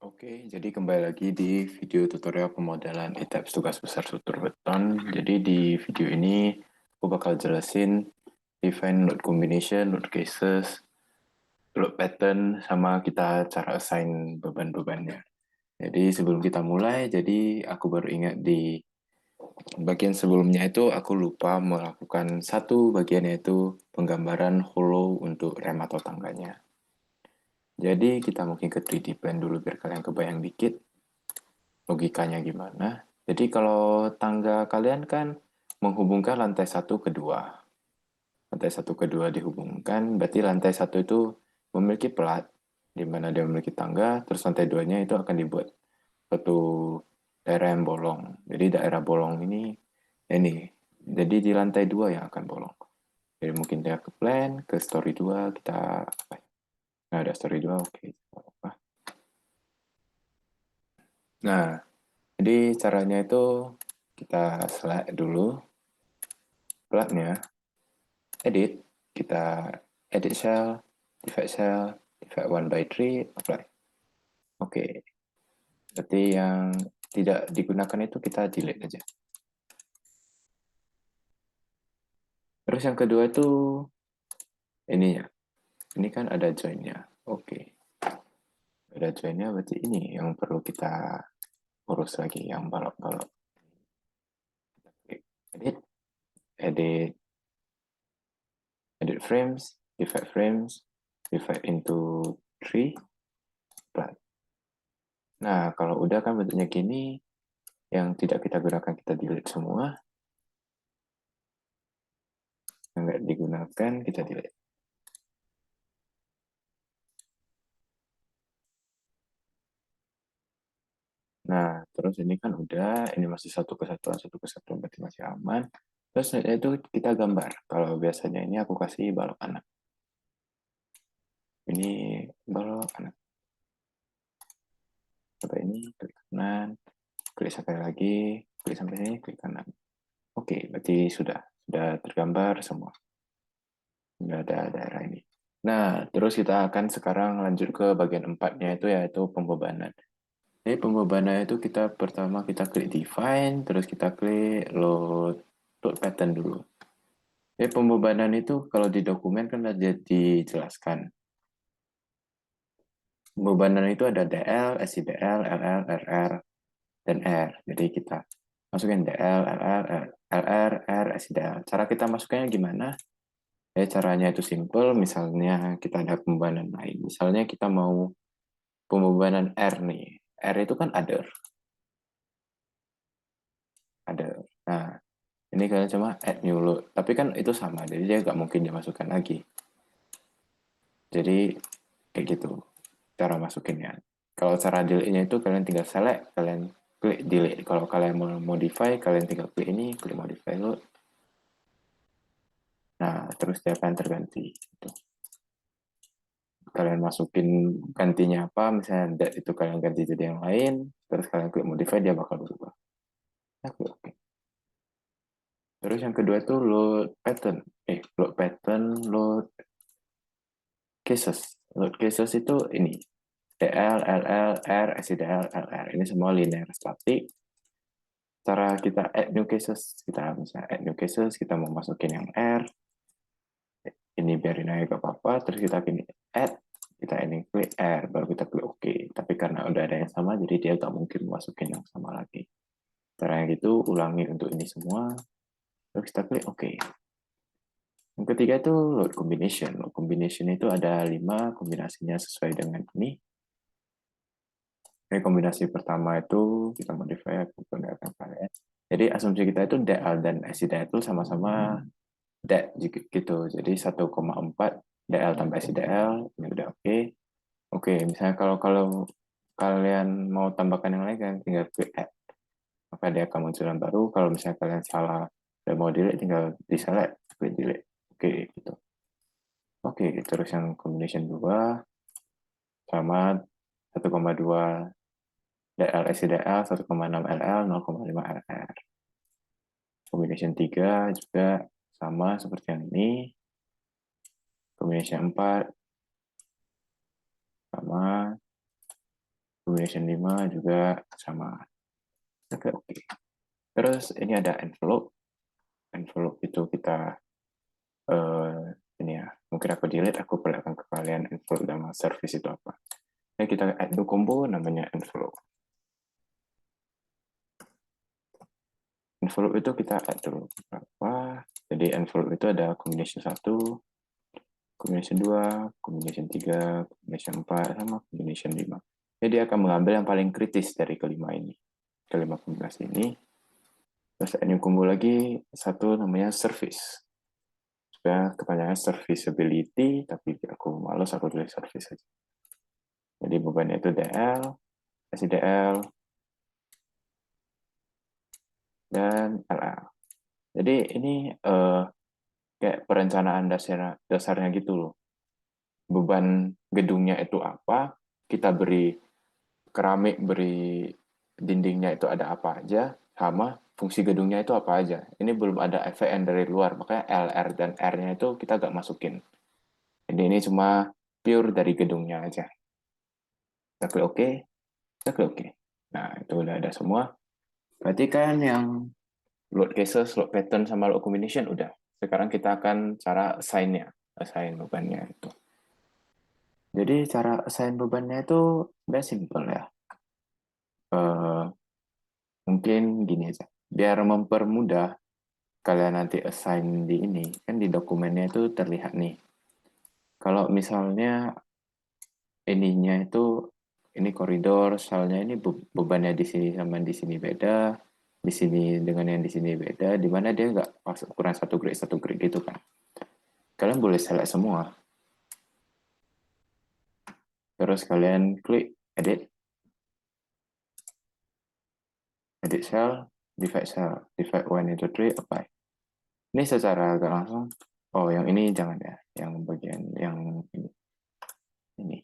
Oke, jadi kembali lagi di video tutorial pemodelan ETABS tugas besar struktur beton. Jadi di video ini aku bakal jelasin define load combination, load cases, load pattern, sama kita cara assign beban-bebannya. Jadi sebelum kita mulai, jadi aku baru ingat di bagian sebelumnya itu aku lupa melakukan satu bagian, yaitu penggambaran hollow untuk rem atau tangganya. Jadi kita mungkin ke 3D plan dulu biar kalian kebayang dikit logikanya gimana. Jadi kalau tangga kalian kan menghubungkan lantai satu ke dua. Lantai satu ke dua dihubungkan, berarti lantai satu itu memiliki pelat, di mana dia memiliki tangga, terus lantai duanya itu akan dibuat suatu daerah yang bolong. Jadi daerah bolong ini, jadi di lantai dua yang akan bolong. Jadi mungkin dia ke plan, ke story 2 kita, nah ada story 2, oke. Nah, jadi caranya itu kita select dulu platnya, edit, kita edit cell, divide 1 by 3, apply. Oke, berarti yang tidak digunakan itu kita delete aja. Terus yang kedua itu ininya, ini kan ada joinnya. Oke, ada joinnya, berarti ini yang perlu kita urus lagi, yang balok-balok. Edit, edit, edit frames, divide into 3, apply. Nah, kalau udah kan bentuknya gini, yang tidak kita gunakan kita delete semua, yang nggak digunakan kita delete. Nah, terus ini kan udah, ini masih satu kesatuan berarti masih aman. Terus itu kita gambar. Kalau biasanya ini aku kasih balok anak. Ini balok anak. Sampai ini, klik kanan, klik sampai lagi, klik sampai sini, klik kanan. Oke, berarti sudah tergambar semua. Nggak ada daerah ini. Nah, terus kita akan sekarang lanjut ke bagian empatnya itu, yaitu pembebanan. Jadi pembebanan itu pertama kita klik define, terus kita klik load pattern dulu. Jadi pembebanan itu kalau di dokumen kan sudah dijelaskan. Pembebanan itu ada DL, SIDL, LL, RR, dan R. Jadi kita masukin DL, LR, R, SIDL. Cara kita masuknya gimana? Ya, caranya itu simple. Misalnya kita ada pembebanan lain. Misalnya kita mau pembebanan R nih. R itu kan other. Nah, ini kalian cuma add new load. Tapi kan itu sama, jadi dia nggak mungkin dimasukkan lagi. Jadi kayak gitu cara masukinnya. Kalau cara delete-nya itu kalian tinggal select, kalian klik delete. Kalau kalian mau modify, kalian tinggal klik ini, klik modify load. Nah, terus dia akan terganti. Gitu. Kalian masukin gantinya apa, misalnya that itu kalian ganti jadi yang lain, terus kalian klik modify, dia bakal berubah. Nah, klik oke. Terus yang kedua itu load pattern. Load pattern, load cases. Load cases itu ini. DL, LL, R, SIDL, LR. Ini semua linear static. Cara kita add new cases, kita misalnya add new cases, kita mau masukin yang R, ini biarin aja gak apa-apa, terus kita gini add, kita ini klik R, baru kita klik OK. Tapi karena udah ada yang sama, jadi dia gak mungkin masukin yang sama lagi. Caranya gitu, ulangi untuk ini semua, terus kita klik OK. Yang ketiga itu load combination. Load combination itu ada 5 kombinasinya sesuai dengan ini. Kombinasi pertama itu kita modify menggunakan varian. Jadi asumsi kita itu DL dan SIDL itu sama-sama D gitu. Jadi 1,4 DL tambah SIDL ini udah oke. Oke, misalnya kalau kalian mau tambahkan yang lain kan tinggal klik add. Maka dia akan muncul yang baru. Kalau misalnya kalian salah dan mau delete tinggal di select, klik delete. Oke, gitu. Oke, terus yang combination 2 sama 1,2 DL SIDL, 1,6 LL, 0,5 RR. Combination 3 juga sama seperti yang ini. Combination 4 sama. combination 5 juga sama. Oke, oke. Terus ini ada envelope. Envelope itu kita ini ya, mungkin aku delete, aku perlihatkan ke kalian envelope sama service itu apa. Nah, kita add new combo namanya envelope. Envelope itu kita add dulu berapa. Jadi envelope itu ada combination 1, combination 2, combination 3, combination 4, sama combination 5. Jadi dia akan mengambil yang paling kritis dari kelima ini. Kelima kombinasi ini. Terus add new combo lagi, satu namanya service. Supaya kepanjangan serviceability, tapi aku males, aku tulis service aja. Jadi bebannya itu DL, SIDL, dan LL. Jadi ini kayak perencanaan dasarnya gitu loh. Beban gedungnya itu apa, kita beri keramik, beri dindingnya itu ada apa aja, sama fungsi gedungnya itu apa aja. Ini belum ada FVN dari luar, makanya L, R, dan R-nya itu kita gak masukin. Jadi ini cuma pure dari gedungnya aja. Tapi oke, tapi oke. Nah, itu udah ada semua. Berarti kan yang load cases, load pattern, sama load combination udah. Sekarang kita akan cara assign-nya, assign bebannya itu. Jadi cara assign bebannya itu udah simple ya. Mungkin gini aja. Biar mempermudah kalian nanti assign di ini, kan di dokumennya itu terlihat nih. Kalau misalnya ininya itu, ini koridor, soalnya ini bebannya di sini sama di sini beda, di sini dengan yang di sini beda, di mana dia nggak pas ukuran satu grade gitu kan. Kalian boleh select semua. Terus kalian klik edit, edit cell, divide 1 into 3, apply. Ini secara agak langsung, oh yang ini jangan ya, yang bagian yang ini.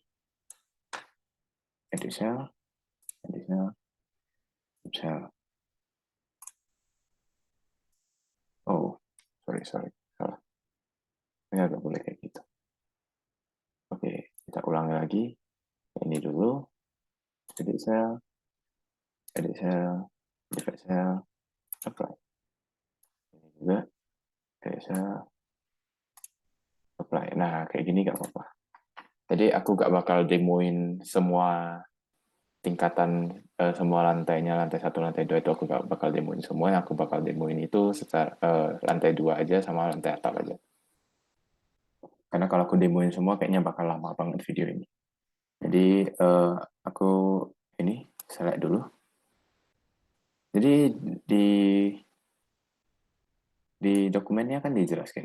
Edit cell, edit cell, cell. Oh, sorry, salah. Ini agak boleh kayak gitu. Oke, kita ulangi lagi. Ini dulu, edit cell, divide cell, apply. Ini juga, edit cell, apply. Nah, kayak gini gak apa-apa. Jadi aku gak bakal demoin semua tingkatan, semua lantainya, lantai 1, lantai 2 itu aku gak bakal demoin semua. Yang aku bakal demoin itu secara lantai 2 aja sama lantai atap aja. Karena kalau aku demoin semua kayaknya bakal lama banget video ini. Jadi aku ini select dulu. Jadi di dokumennya kan dijelaskan.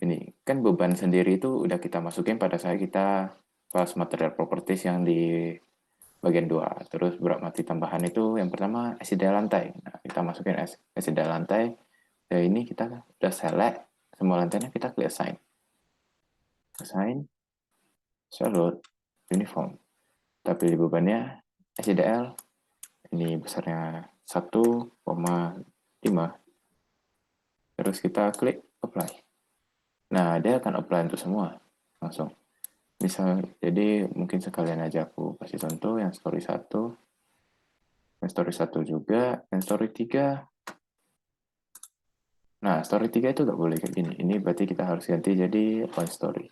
Ini kan beban sendiri itu udah kita masukin pada saat kita pas material properties yang di bagian 2. Terus berat mati tambahan itu yang pertama SID lantai. Nah, kita masukin SID lantai. Dan ini kita udah select semua lantainya, kita klik assign. Assign, solid, uniform. Kita pilih bebannya SIDL. Ini besarnya 1,5. Terus kita klik apply. Nah, dia akan apply untuk semua langsung. Misal, jadi mungkin sekalian aja aku kasih contoh yang story 1, yang story 1 juga, yang story 3. Nah, story 3 itu nggak boleh kayak gini. Ini berarti kita harus ganti jadi one story.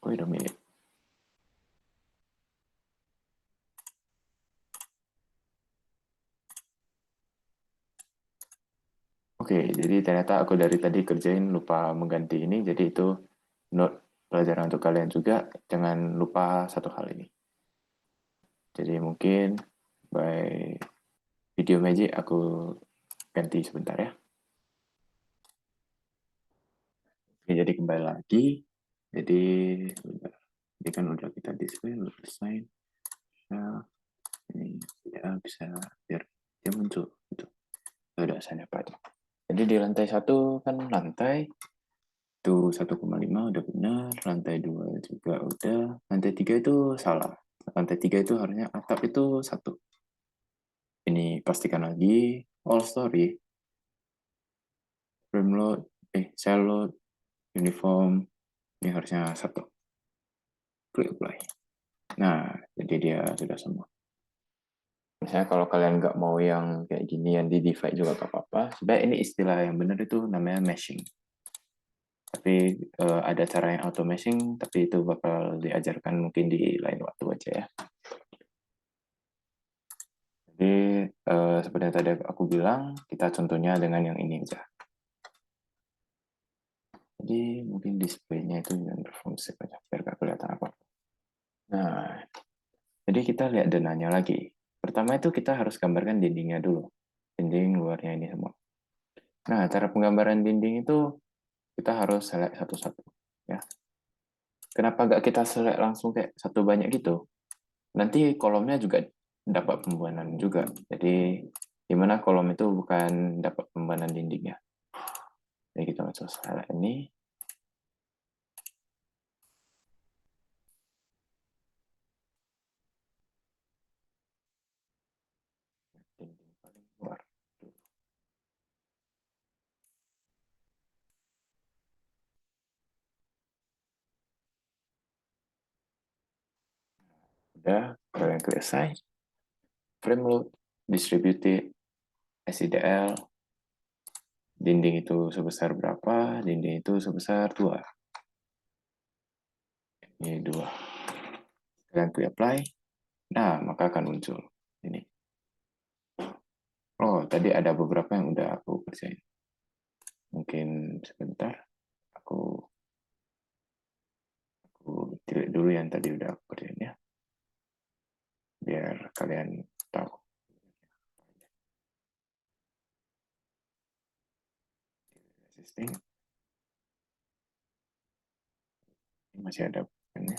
Wait a minute. Oke, jadi ternyata aku dari tadi kerjain lupa mengganti ini, jadi itu note pelajaran untuk kalian juga. Jangan lupa satu hal ini. Jadi mungkin by video magic aku ganti sebentar ya. Oke, jadi kembali lagi. Jadi ini kan udah kita display, udah selesai. Nah, ini ya bisa biar dia muncul gitu. Udah saya apa aja. Jadi di lantai 1 kan lantai itu 1,5 udah benar, lantai 2 juga udah, lantai 3 itu salah. Lantai 3 itu harusnya atap itu 1. Ini pastikan lagi all story, frame load, cell load, uniform, ini harusnya 1. klik apply. Nah, jadi dia sudah semua. Misalnya kalau kalian nggak mau yang kayak gini, yang di divide juga nggak apa-apa. Sebenarnya ini istilah yang benar itu namanya meshing. Tapi ada cara yang auto meshing, tapi itu bakal diajarkan mungkin di lain waktu aja ya. Jadi seperti yang tadi aku bilang, kita contohnya dengan yang ini aja. Jadi mungkin displaynya itu yang berfungsi aja, biar nggak kelihatan apa. Nah, jadi kita lihat denahnya lagi. Pertama itu kita harus gambarkan dindingnya dulu. Dinding luarnya ini semua. Nah, cara penggambaran dinding itu kita harus select satu-satu. Ya. Kenapa nggak kita select langsung kayak satu banyak gitu? Nanti kolomnya juga dapat pembuanan juga. Jadi, gimana kolom itu bukan dapat pembuanan dindingnya. Jadi kita masuk select ini. Dinding paling luar. Udah, kalian klik assign. Frame load, distributed, SIDL, dinding itu sebesar berapa, dinding itu sebesar 2. Ini 2. Kalian klik apply. Nah, maka akan muncul ini. Oh, tadi ada beberapa yang udah aku kerjain. Mungkin sebentar. Aku delete dulu yang tadi udah aku kerjain ya. Biar kalian tahu. Existing. Ini masih ada bukannya.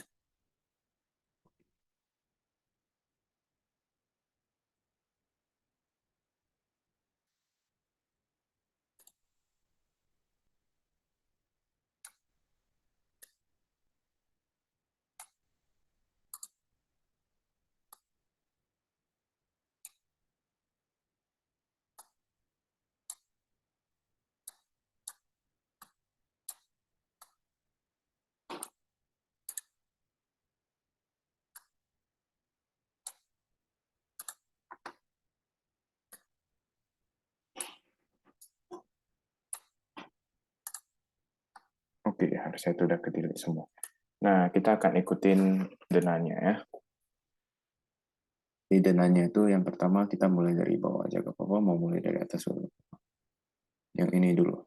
Oke, harusnya itu udah ke delete semua. Nah, kita akan ikutin denahnya ya. Di denahnya itu yang pertama kita mulai dari bawah aja, gak apa-apa, mau mulai dari atas dulu. Yang ini dulu.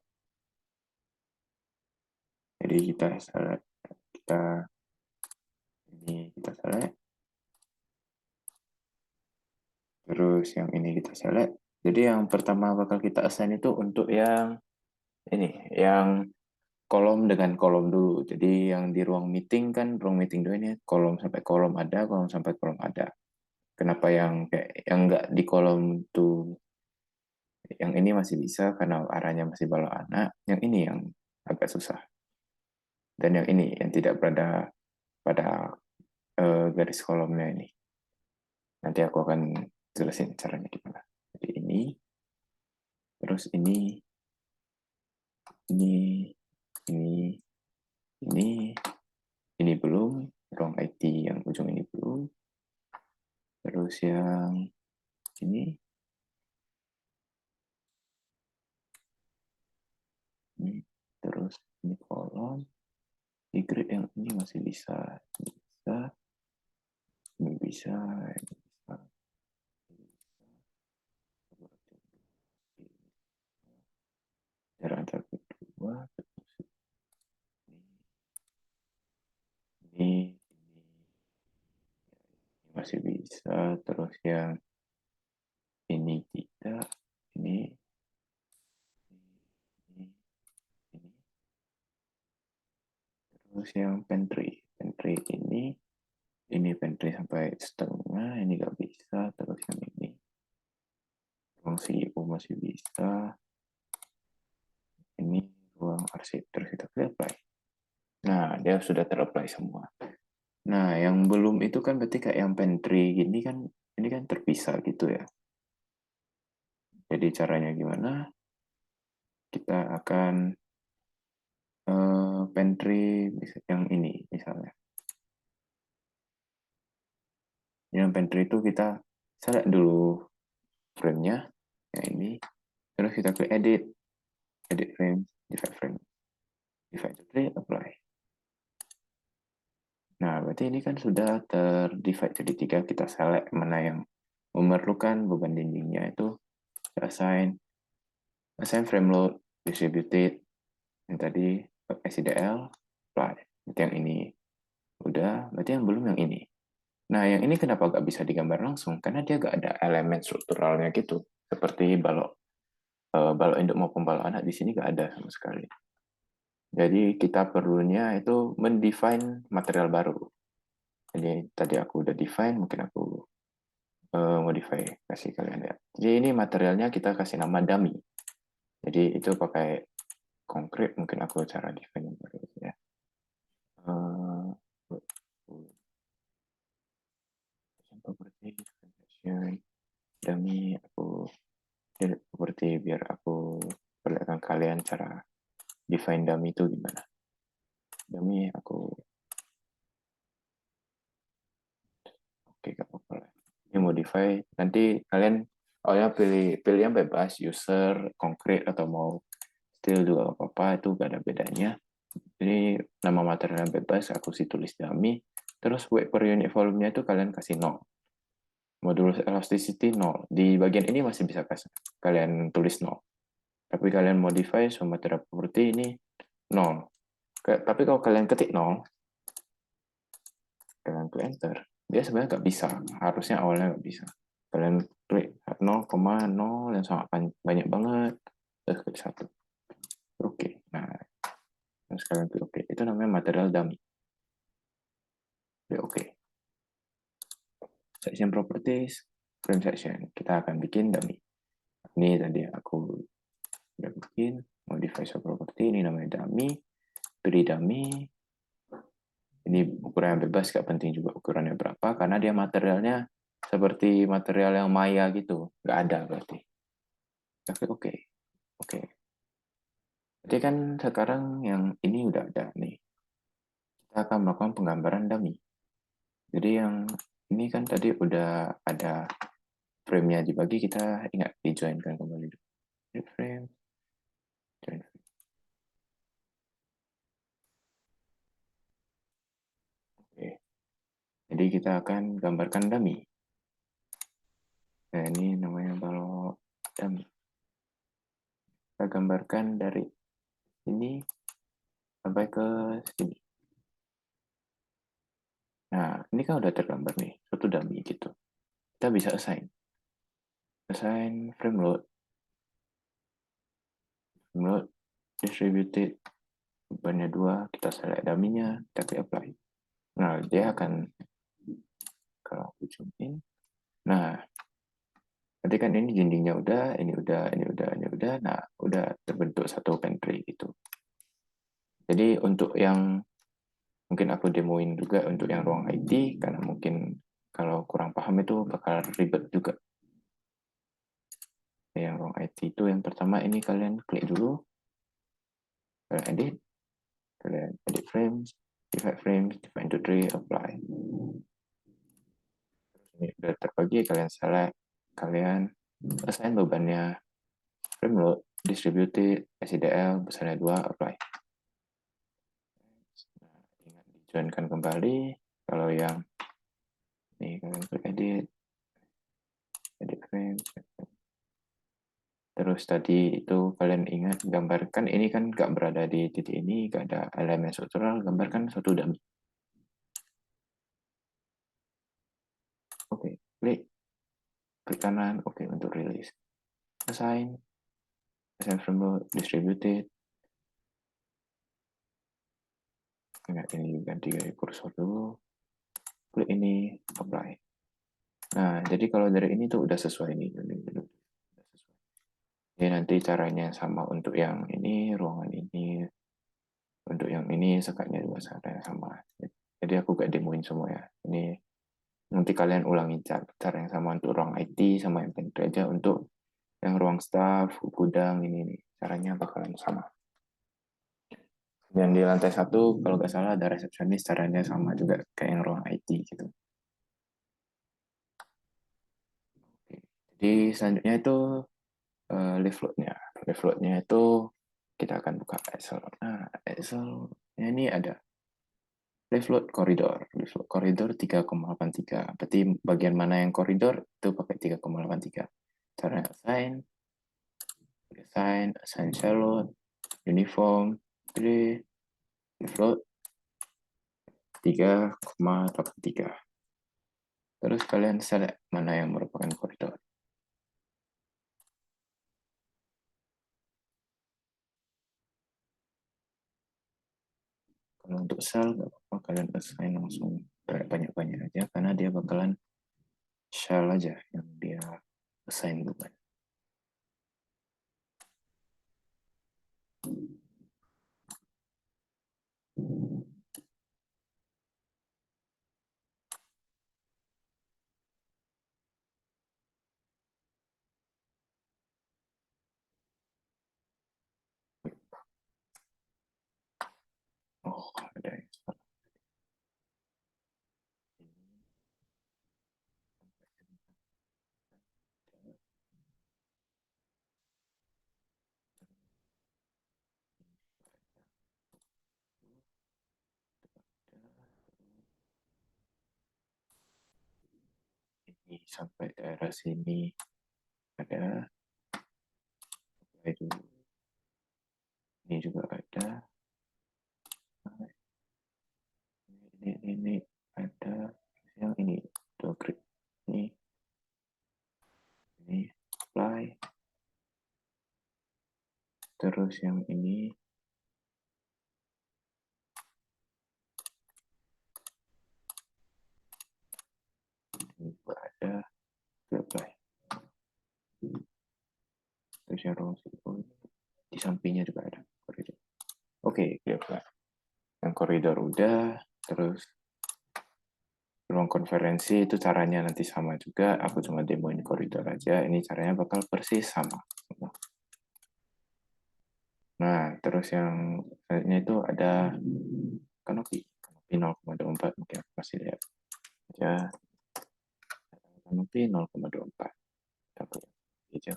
Jadi kita select, kita select, terus yang ini kita select. Jadi yang pertama bakal kita assign itu untuk yang ini, yang kolom dengan kolom dulu. Jadi yang di ruang meeting kan, ruang meeting dua ini kolom sampai kolom sampai kolom ada. Kenapa yang kayak yang enggak di kolom tuh, yang ini masih bisa karena arahnya masih bawah anak, yang ini yang agak susah. Dan yang ini yang tidak berada pada garis kolomnya ini. Nanti aku akan jelasin caranya gimana. Jadi terus ini, ini, ini belum, ruang IT yang ujung ini belum, terus yang ini, terus ini kolom, di grid yang ini masih bisa, ini bisa, ini bisa, ini bisa, jarak antar kedua, ini masih bisa, terus yang ini tidak, ini, ini, ini. Terus yang pantry ini pantry sampai setengah, ini nggak bisa, terus yang ini, ruang CEO masih bisa, ini ruang arsip, terus kita klik apply. Nah, dia sudah ter-apply semua. Nah, yang belum itu kan berarti kayak yang pantry gini kan, ini kan terpisah gitu ya. Jadi caranya gimana? Kita akan pantry yang ini misalnya. Yang pantry itu kita select dulu frame-nya, yang ini, terus kita klik edit frame, divide frame, divide to 3, apply. Nah, berarti ini kan sudah terdivide jadi 3, kita select mana yang memerlukan beban dindingnya itu, assign frame load, distributed, yang tadi SIDL, apply. Berarti yang ini udah, berarti yang belum yang ini. Nah, yang ini kenapa nggak bisa digambar langsung? Karena dia nggak ada elemen strukturalnya gitu, seperti balok balok induk maupun balok anak di sini nggak ada sama sekali. Jadi kita perlunya itu mendefine material baru. Jadi tadi aku udah define, mungkin aku modify, kasih kalian lihat. Jadi ini materialnya kita kasih nama dummy. Jadi itu pakai konkret, mungkin aku cara define yang baru ya. Property, dummy, aku seperti biar aku perlihatkan kalian cara define dummy itu gimana. Dummy aku oke, gak apa-apa lah. Ini modify, nanti kalian ya pilih yang bebas, user, konkret, atau mau style juga apa-apa, itu gak ada bedanya. Jadi nama material yang bebas, aku sih tulis dummy, terus weight per unit volume-nya itu kalian kasih 0. Modulus elasticity 0. Di bagian ini masih bisa kasih, kalian tulis 0. Tapi kalian modify, so material property ini 0. Tapi kalau kalian ketik 0, kalian klik enter, dia sebenarnya nggak bisa, harusnya awalnya nggak bisa. Kalian klik 0,0 yang sangat banyak banget, terus klik 1. Oke, nah terus kalian klik oke, itu namanya material dummy. Oke. Section properties, frame section, kita akan bikin dummy. Ini tadi aku udah bikin, modify property, ini namanya dummy, beri dummy. Ini ukuran yang bebas, gak penting juga ukurannya berapa, karena dia materialnya seperti material yang maya gitu, nggak ada berarti. Oke. Jadi kan sekarang yang ini udah ada nih. Kita akan melakukan penggambaran dummy. Jadi yang ini kan tadi udah ada frame-nya dibagi, kita ingat di-join-kan kembali. Frame, join. Oke. Jadi kita akan gambarkan dummy. Nah, ini namanya balok dummy. Kita gambarkan dari sini sampai ke sini. Nah, ini kan udah tergambar nih, satu dummy gitu. Kita bisa assign frame load, distributed, bebannya 2, kita select dummy-nya, kita klik apply. Nah, dia akan, kalau aku zoom in, nah, nanti kan ini dindingnya udah, ini udah, nah, udah terbentuk satu pantry gitu. Jadi untuk yang, mungkin aku demoin juga untuk yang ruang IT, karena mungkin kalau kurang paham itu bakal ribet juga. Yang ruang IT itu yang pertama ini kalian klik dulu, kalian edit frames, divide into 3, apply. Ini udah terbagi, kalian select, kalian assign bebannya, frame load, distributed, SIDL, besarnya 2, apply. Nah, ingat di-join-kan kembali, kalau yang ini kalian klik edit frames, terus tadi itu kalian ingat gambarkan, ini kan nggak berada di titik ini, nggak ada elemen struktural, gambarkan suatu dummy. Oke, klik kanan, oke, untuk release. Assign frame load, distributed. Ingat ini ganti kursor dulu. Klik ini, apply. Nah, jadi kalau dari ini tuh udah sesuai nih. Jadi nanti caranya sama untuk yang ini, ruangan ini. Untuk yang ini, sekatnya juga sama. Jadi aku gak demoin semua ya. Ini nanti kalian ulangi cara yang sama untuk ruang IT, sama yang pantry aja. Untuk yang ruang staff, gudang, ini nih. Caranya bakalan sama. Dan di lantai 1, kalau nggak salah ada resepsionis, caranya sama juga kayak yang ruang IT gitu. Jadi selanjutnya itu leaf load-nya. Leaf load-nya itu kita akan buka Excel. Nah, Excel ini ada leaf load koridor. Leaf load koridor 3,83. Berarti bagian mana yang koridor itu pakai 3,83. Cara assign, assign cell load, uniform, grid, leaf load 3,83. Terus kalian select mana yang merupakan koridor. Kalau untuk sel, nggak apa-apa kalian assign langsung banyak-banyak aja, karena dia bakalan shell aja yang dia assign beban. Oh, ada yang salah. Ini sampai daerah sini ada, dulu. Ini juga ada. Ini ada yang ini grid ini apply, terus yang ini juga ada apply, terus yang ruang di sampingnya juga ada koridor. Oke, apply. Yang koridor udah, terus ruang konferensi itu caranya nanti sama juga. Aku cuma demoin koridor aja. Ini caranya bakal persis sama. Nah, terus yang selanjutnya itu ada kanopi. Kanopi 0,24. Mungkin aku masih lihat aja. Kanopi 0,24. Aku aja.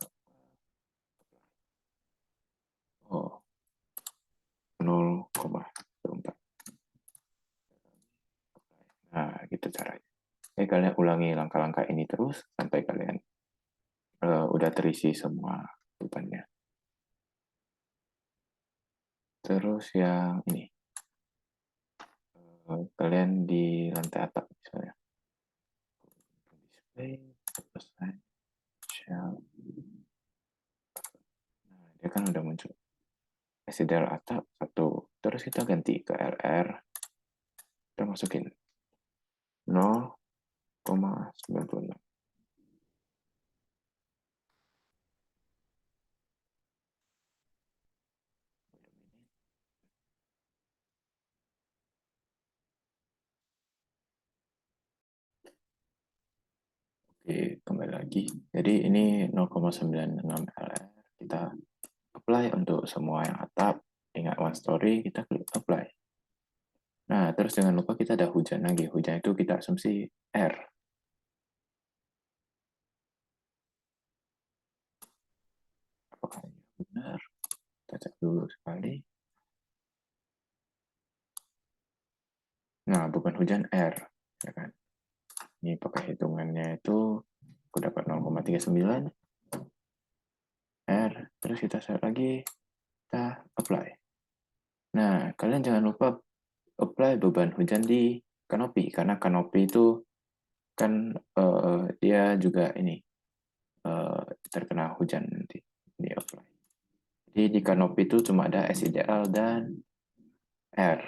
Oh, 0,24. Nah, gitu caranya. Jadi kalian ulangi langkah-langkah ini terus sampai kalian udah terisi semua bebannya. Terus yang ini, kalian di lantai atap misalnya. Display, selesai, shell. Nah, dia kan udah muncul. SDL atap 1. Terus kita ganti ke RR. Kita masukin 0,96. Oke, kembali lagi. Jadi ini 0,96 LR. Kita apply untuk semua yang atap. Ingat one story, kita klik apply. Nah, terus jangan lupa kita ada hujan lagi. Hujan itu kita asumsi R. Apakah ini benar? Kita cek dulu sekali. Nah, beban hujan R. Ya kan? Ini pakai hitungannya itu aku dapat 0,39 R. Terus kita set lagi, kita apply. Nah, kalian jangan lupa apply beban hujan di kanopi, karena kanopi itu kan dia juga ini terkena hujan nanti di apply. Jadi di kanopi itu cuma ada SIDL dan R.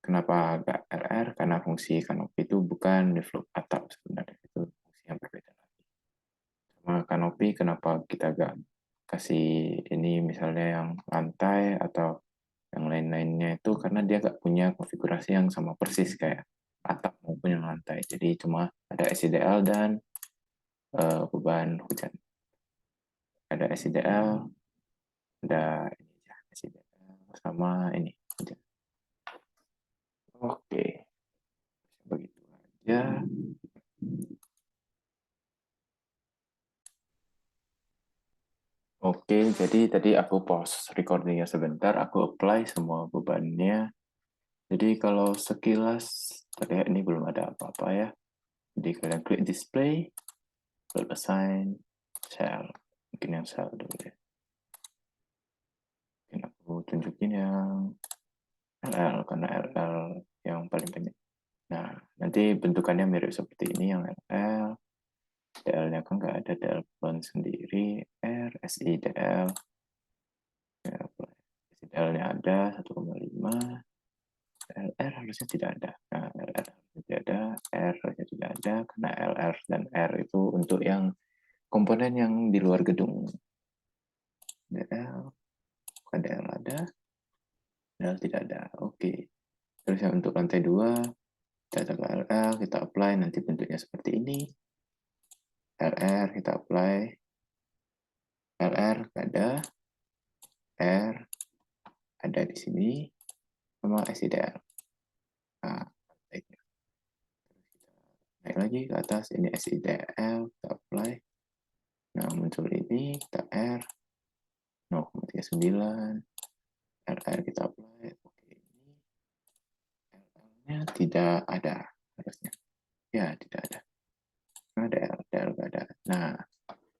Kenapa agak RR? Karena fungsi kanopi itu bukan develop atap sebenarnya, itu fungsi yang berbeda lagi. Sama kanopi, kenapa kita agak kasih ini misalnya yang lantai atau yang lain-lainnya itu karena dia nggak punya konfigurasi yang sama persis kayak atap maupun yang lantai. Jadi cuma ada SIDL dan beban hujan. Ada SIDL, ada ini ya, SIDL sama ini hujan. Oke, begitu aja. Jadi tadi aku pause recordingnya sebentar, aku apply semua bebannya. Jadi kalau sekilas terlihat ini belum ada apa-apa ya. Jadi kalian klik display, klik assign, cell. Mungkin yang cell dulu ya. Mungkin aku tunjukin yang LL, karena LL yang paling banyak. Nah, nanti bentukannya mirip seperti ini yang LL. DL-nya kan nggak ada, DL pun sendiri, R, SIDL. Ya, SIDL-nya ada 1,5. LR harusnya tidak ada. Nah, LR tidak ada, R harusnya tidak ada, karena LR dan R itu untuk yang komponen yang di luar gedung. DL, bukan DL ada, DL tidak ada. Oke. Terus yang untuk lantai 2, kita ke LL, kita apply, nanti bentuknya seperti ini. LR, kita apply. LR, ada. R, ada di sini. Sama SIDL. Nah, naik lagi ke atas, ini SIDL, kita apply. Nah, muncul ini, kita R, 0,39, RR kita apply, oke, ini RR-nya tidak ada, harusnya. Ya, tidak ada. Ada RR, nggak ada. Nah,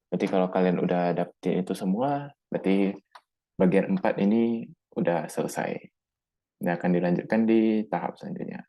berarti kalau kalian udah dapetin itu semua, berarti bagian 4 ini udah selesai. Ini akan dilanjutkan di tahap selanjutnya.